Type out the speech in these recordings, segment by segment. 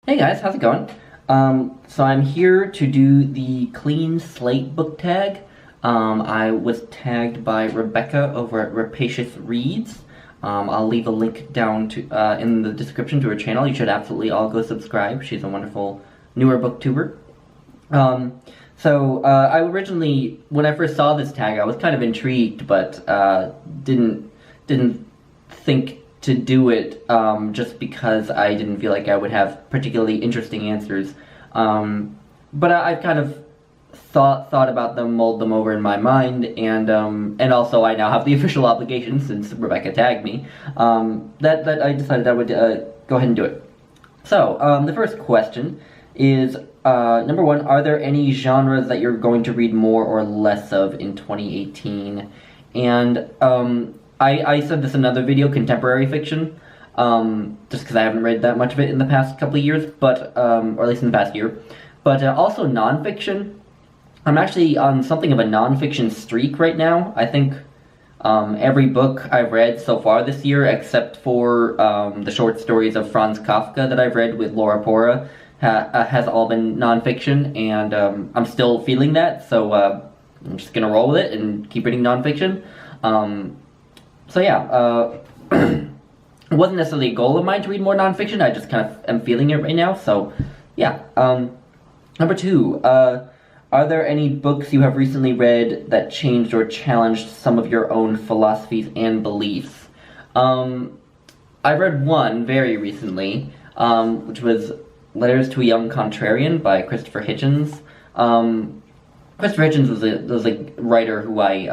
Hey guys, how's it going? So I'm here to do the Clean Slate book tag. I was tagged by Rebecca over at Rapacious Reads. I'll leave a link down to in the description to her channel. You should absolutely all go subscribe. She's a wonderful newer booktuber. I originally, when I first saw this tag, I was kind of intrigued, but didn't think to do it just because I didn't feel like I would have particularly interesting answers. But I've kind of thought about them, mulled them over in my mind, and also I now have the official obligation, since Rebecca tagged me, that I decided I would go ahead and do it. So, the first question is, number one, are there any genres that you're going to read more or less of in 2018? And I said this in another video, contemporary fiction, just because I haven't read that much of it in the past couple of years, but, or at least in the past year. But also nonfiction. I'm actually on something of a nonfiction streak right now. I think every book I've read so far this year, except for the short stories of Franz Kafka that I've read with Laura Pora, has all been nonfiction, and I'm still feeling that, so I'm just gonna roll with it and keep reading nonfiction. It wasn't necessarily a goal of mine to read more nonfiction, I just kind of am feeling it right now, so yeah. Number two, are there any books you have recently read that changed or challenged some of your own philosophies and beliefs? I read one very recently, which was Letters to a Young Contrarian by Christopher Hitchens. Christopher Hitchens was a writer who I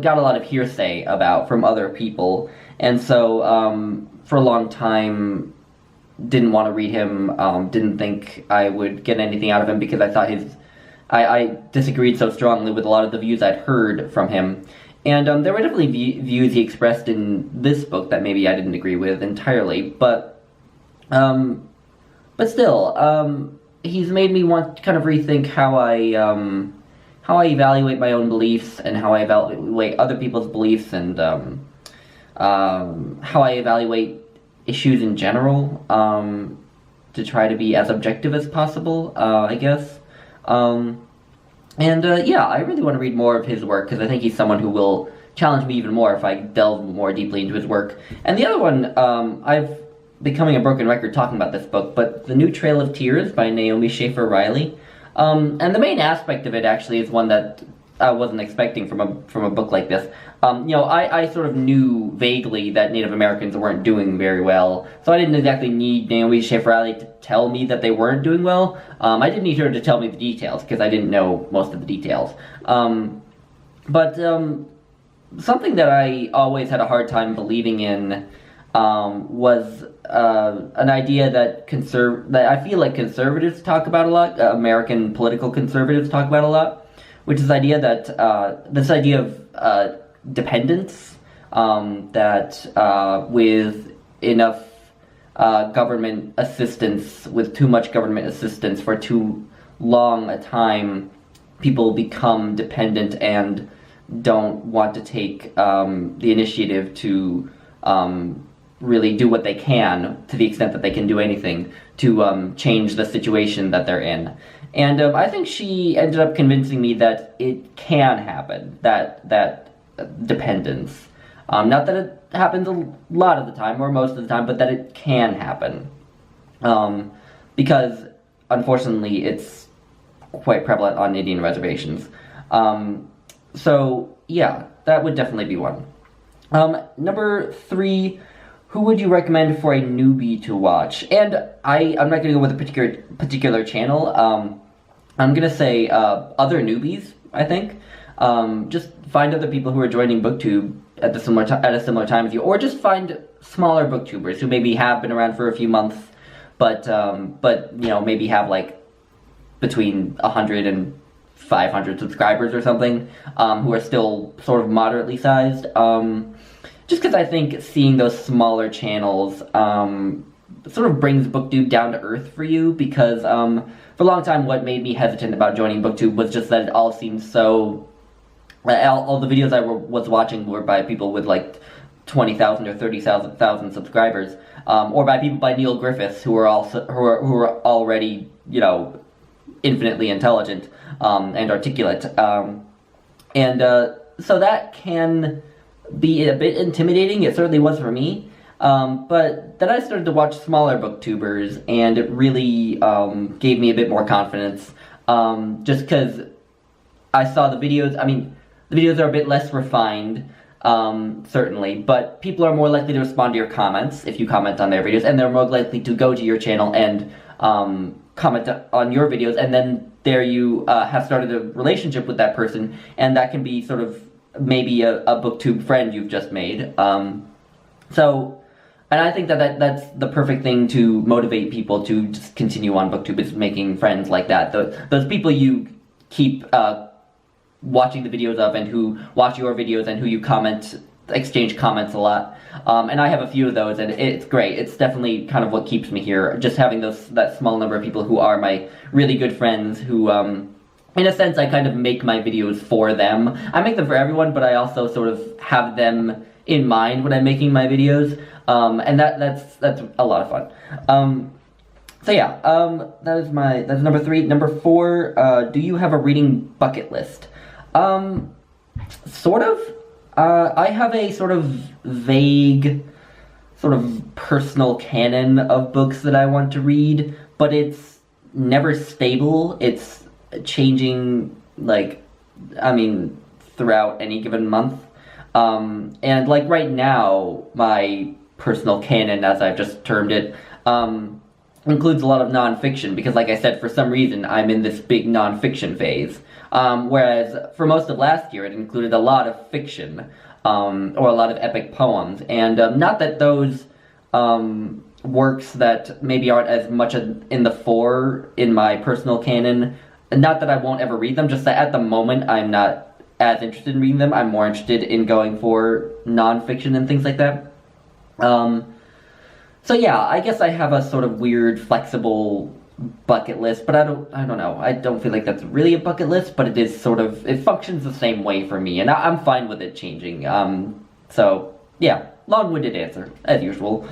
got a lot of hearsay about from other people, and so for a long time didn't want to read him, didn't think I would get anything out of him because I thought I disagreed so strongly with a lot of the views I'd heard from him. And there were definitely views he expressed in this book that maybe I didn't agree with entirely, but still, he's made me want to kind of rethink how I evaluate my own beliefs and how I evaluate other people's beliefs, and how I evaluate issues in general, to try to be as objective as possible, I guess. Yeah, I really want to read more of his work, because I think he's someone who will challenge me even more if I delve more deeply into his work. And the other one, I've becoming a broken record talking about this book, but The New Trail of Tears by Naomi Schaefer Riley. And the main aspect of it actually is one that I wasn't expecting from a book like this. I sort of knew vaguely that Native Americans weren't doing very well, so I didn't exactly need Naomi Schaefer Riley to tell me that they weren't doing well. I didn't need her to tell me the details, because I didn't know most of the details. Something that I always had a hard time believing in was an idea that I feel like conservatives talk about a lot, American political conservatives talk about a lot, which is the idea that this idea of dependence, that with enough government assistance, with too much government assistance for too long a time, people become dependent and don't want to take the initiative to really do what they can, to the extent that they can do anything, to change the situation that they're in. And I think she ended up convincing me that it can happen, that dependence. Not that it happens a lot of the time, or most of the time, but that it can happen. Because, unfortunately, it's quite prevalent on Indian reservations. Yeah, that would definitely be one. Number three, who would you recommend for a newbie to watch? And I'm not going to go with a particular channel. I'm going to say other newbies, I think. Just find other people who are joining BookTube at a similar time as you, or just find smaller booktubers who maybe have been around for a few months, but maybe have like between 100 and 500 subscribers or something, who are still sort of moderately sized. Just because I think seeing those smaller channels sort of brings BookTube down to earth for you, because for a long time what made me hesitant about joining BookTube was just that it all seemed so... all the videos I was watching were by people with like 20,000 or 30,000 subscribers, or by people by Neil Griffiths who are already, you know, infinitely intelligent and articulate, and so that can be a bit intimidating. It certainly was for me. But then I started to watch smaller booktubers, and it really gave me a bit more confidence. Just because I saw the videos. I mean, the videos are a bit less refined, certainly, but people are more likely to respond to your comments if you comment on their videos, and they're more likely to go to your channel and comment on your videos, and then there you have started a relationship with that person, and that can be sort of maybe a booktube friend you've just made. And I think that's the perfect thing to motivate people to just continue on booktube, is making friends like that. Those people you keep watching the videos of, and who watch your videos, and who you exchange comments a lot. And I have a few of those, and it's great. It's definitely kind of what keeps me here, just having that small number of people who are my really good friends, who, in a sense, I kind of make my videos for them. I make them for everyone, but I also sort of have them in mind when I'm making my videos, and that's a lot of fun. So yeah, that's number 3. Number 4, do you have a reading bucket list? Sort of. I have a sort of vague, sort of personal canon of books that I want to read, but it's never stable. It's changing, like, I mean, throughout any given month. And like right now, my personal canon, as I've just termed it, includes a lot of nonfiction, because like I said, for some reason, I'm in this big nonfiction phase. Whereas for most of last year, it included a lot of fiction, or a lot of epic poems. And not that those works that maybe aren't as much in the fore in my personal canon, not that I won't ever read them, just that at the moment I'm not as interested in reading them. I'm more interested in going for nonfiction and things like that. So yeah, I guess I have a sort of weird, flexible bucket list, but I don't know. I don't feel like that's really a bucket list, but it is sort of, it functions the same way for me, and I'm fine with it changing. So yeah, long-winded answer, as usual.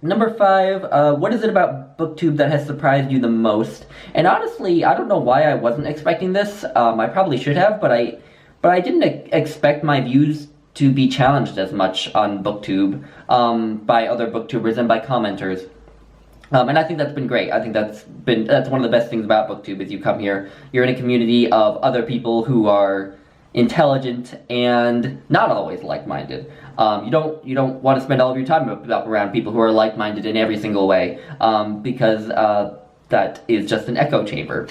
Number 5, what is it about BookTube that has surprised you the most? And honestly, I don't know why I wasn't expecting this. I probably should have, but I didn't expect my views to be challenged as much on BookTube by other booktubers and by commenters. And I think that's been great. I think that's one of the best things about BookTube, is you come here, you're in a community of other people who are intelligent and not always like-minded. You don't want to spend all of your time around people who are like-minded in every single way, because that is just an echo chamber.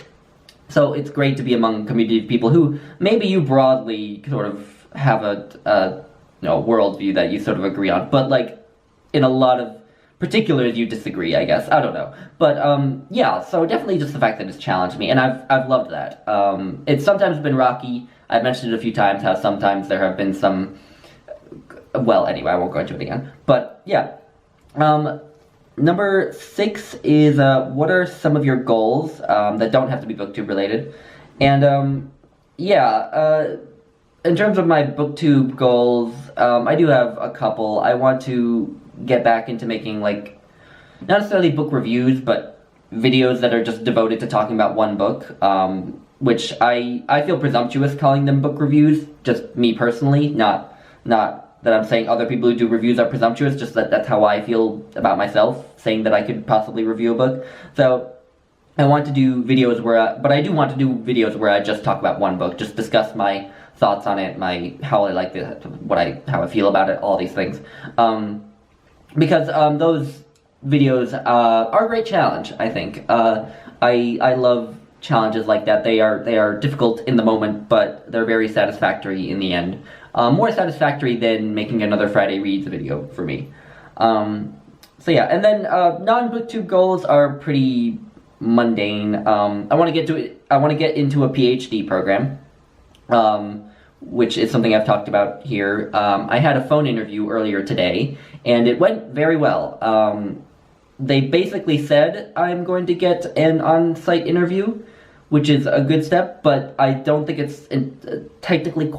So it's great to be among a community of people who maybe you broadly sort of have a worldview that you sort of agree on, but like in a lot of particulars you disagree, I guess. I don't know. But yeah, so definitely just the fact that it's challenged me, and I've loved that. It's sometimes been rocky. I've mentioned it a few times how sometimes there have been some, well, anyway, I won't go into it again. But yeah. Number 6 is what are some of your goals that don't have to be BookTube related? And yeah, in terms of my BookTube goals, I do have a couple. I want to get back into making, like, not necessarily book reviews, but videos that are just devoted to talking about one book, which I feel presumptuous calling them book reviews, just me personally, not that I'm saying other people who do reviews are presumptuous, just that's how I feel about myself, saying that I could possibly review a book. So I want to do videos but I do want to do videos where I just talk about one book, just discuss my thoughts on it, how I like it, how I feel about it, all these things. Because those videos are a great challenge, I think. I love challenges like that. They are difficult in the moment, but they're very satisfactory in the end. More satisfactory than making another Friday Reads video for me. So yeah, and then non-BookTube goals are pretty mundane. I want to get into a PhD program, which is something I've talked about here. I had a phone interview earlier today, and it went very well. They basically said I'm going to get an on-site interview, which is a good step, but I don't think it's technically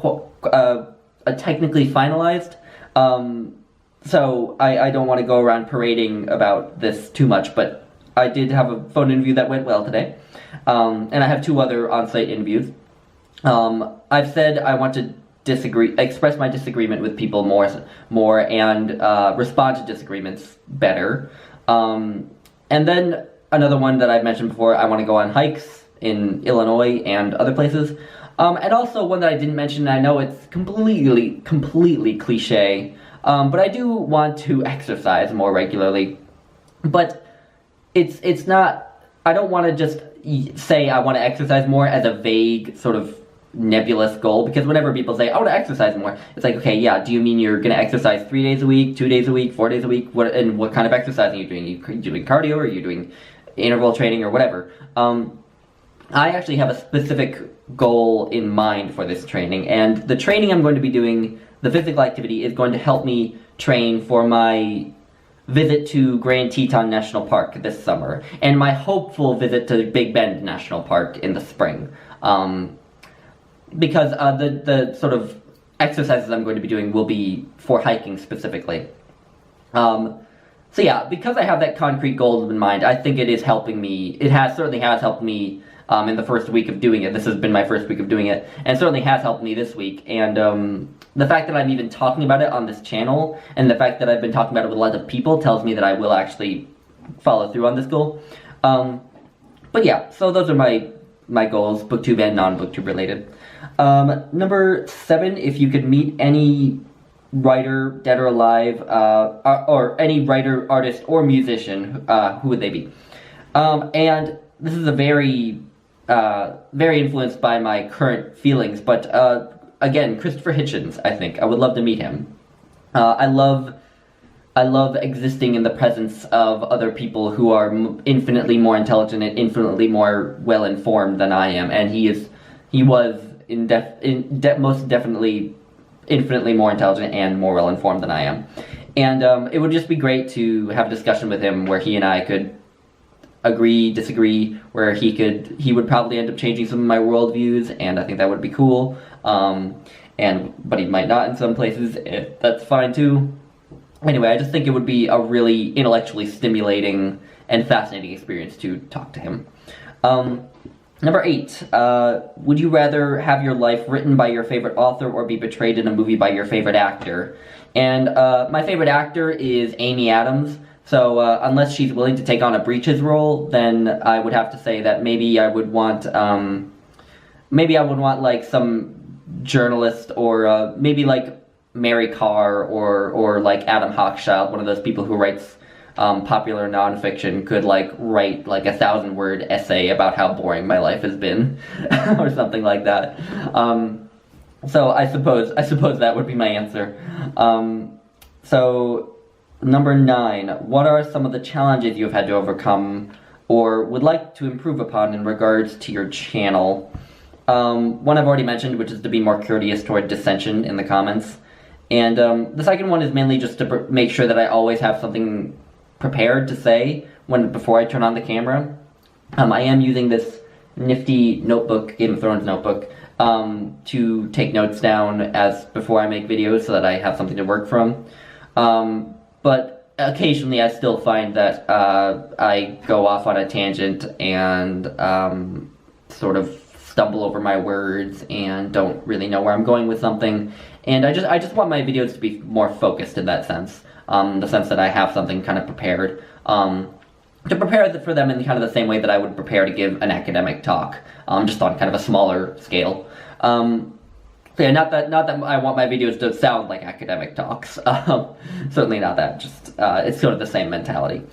finalized. So I don't want to go around parading about this too much, but I did have a phone interview that went well today. And I have 2 other on-site interviews. I've said I want to express my disagreement with people more, and respond to disagreements better. And then another one that I've mentioned before, I want to go on hikes in Illinois and other places. And also one that I didn't mention, and I know it's completely cliche, but I do want to exercise more regularly. But it's not, I don't want to just say I want to exercise more as a vague sort of nebulous goal, because whenever people say I want to exercise more, it's like, okay, yeah, do you mean you're going to exercise 3 days a week, 2 days a week, 4 days a week? What kind of exercise are you doing? Are you doing cardio, or are you doing interval training, or whatever? I actually have a specific goal in mind for this training, and the training I'm going to be doing, the physical activity, is going to help me train for my visit to Grand Teton National Park this summer, and my hopeful visit to Big Bend National Park in the spring. Because the sort of exercises I'm going to be doing will be for hiking specifically. So yeah, because I have that concrete goal in mind, I think it is helping me. It certainly has helped me in the first week of doing it. This has been my first week of doing it, and certainly has helped me this week. And the fact that I'm even talking about it on this channel, and the fact that I've been talking about it with a lot of people, tells me that I will actually follow through on this goal. But yeah, so those are my goals, booktube and non-booktube related. Number 7, if you could meet any writer, dead or alive, or any writer, artist, or musician, who would they be? And this is a very influenced by my current feelings, but again, Christopher Hitchens, I think. I would love to meet him. I love existing in the presence of other people who are infinitely more intelligent and infinitely more well-informed than I am, and he was most definitely infinitely more intelligent and more well-informed than I am. And it would just be great to have a discussion with him where he and I could agree, disagree, where he would probably end up changing some of my worldviews, and I think that would be cool. But he might not in some places. That's fine too. Anyway, I just think it would be a really intellectually stimulating and fascinating experience to talk to him. Number 8, would you rather have your life written by your favorite author or be portrayed in a movie by your favorite actor? And my favorite actor is Amy Adams, so unless she's willing to take on a Breaches role, then I would have to say that maybe I would want like some journalist, or maybe like Mary Carr, or like Adam Hochschild, one of those people who writes popular nonfiction, could like write like a 1,000-word essay about how boring my life has been, or something like that. So I suppose that would be my answer. So number 9, what are some of the challenges you've had to overcome or would like to improve upon in regards to your channel? One I've already mentioned, which is to be more courteous toward dissension in the comments. And the second one is mainly just to make sure that I always have something prepared to say before I turn on the camera. I am using this nifty notebook, Game of Thrones notebook, to take notes down before I make videos so that I have something to work from. But occasionally I still find that I go off on a tangent and sort of stumble over my words and don't really know where I'm going with something. And I just want my videos to be more focused in that sense. The sense that I have something kind of prepared. To prepare for them in kind of the same way that I would prepare to give an academic talk, just on kind of a smaller scale. So yeah, not that I want my videos to sound like academic talks. Certainly not that. Just it's sort of the same mentality.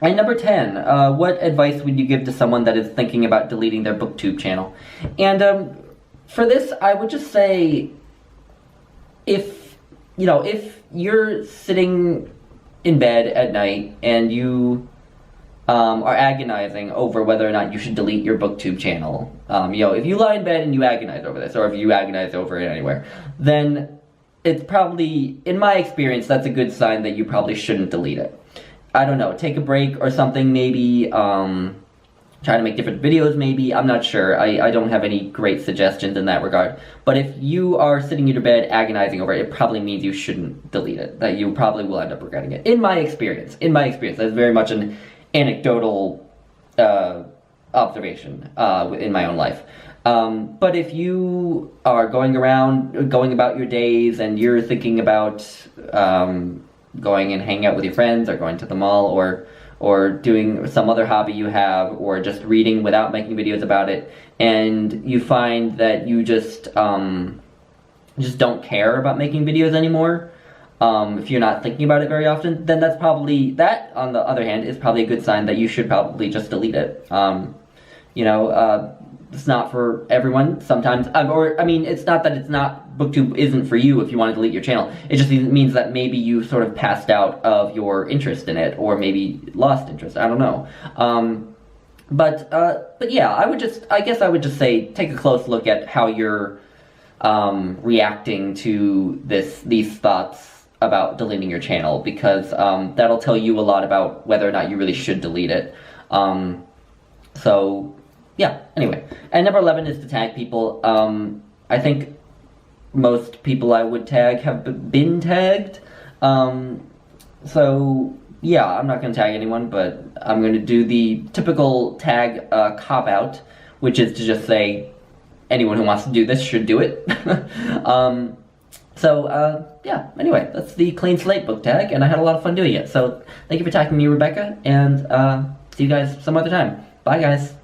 And number 10, what advice would you give to someone that is thinking about deleting their BookTube channel? And for this, I would just say, if you're sitting in bed at night and you are agonizing over whether or not you should delete your BookTube channel, if you lie in bed and you agonize over this, or if you agonize over it anywhere, then it's probably, in my experience, that's a good sign that you probably shouldn't delete it. I don't know, take a break or something, maybe try to make different videos maybe. I'm not sure. I don't have any great suggestions in that regard. But if you are sitting in your bed agonizing over it, it probably means you shouldn't delete it. That you probably will end up regretting it. In my experience. That's very much an anecdotal observation in my own life. But if you are going about your days and you're thinking about going and hanging out with your friends or going to the mall or doing some other hobby you have, or just reading without making videos about it, and you find that you just don't care about making videos anymore, if you're not thinking about it very often, then that, on the other hand, is probably a good sign that you should probably just delete it. It's not for everyone. Sometimes, it's not that BookTube isn't for you if you want to delete your channel. It just means that maybe you sort of passed out of your interest in it, or maybe lost interest. I don't know. But yeah, I guess I would just say, take a close look at how you're reacting to these thoughts about deleting your channel, because that'll tell you a lot about whether or not you really should delete it. So yeah, anyway. And number 11 is to tag people. I think most people I would tag have been tagged. So yeah, I'm not going to tag anyone, but I'm going to do the typical tag cop-out, which is to just say, anyone who wants to do this should do it. Yeah, anyway, that's the Clean Slate book tag, and I had a lot of fun doing it. So thank you for tagging me, Rebecca, and see you guys some other time. Bye, guys.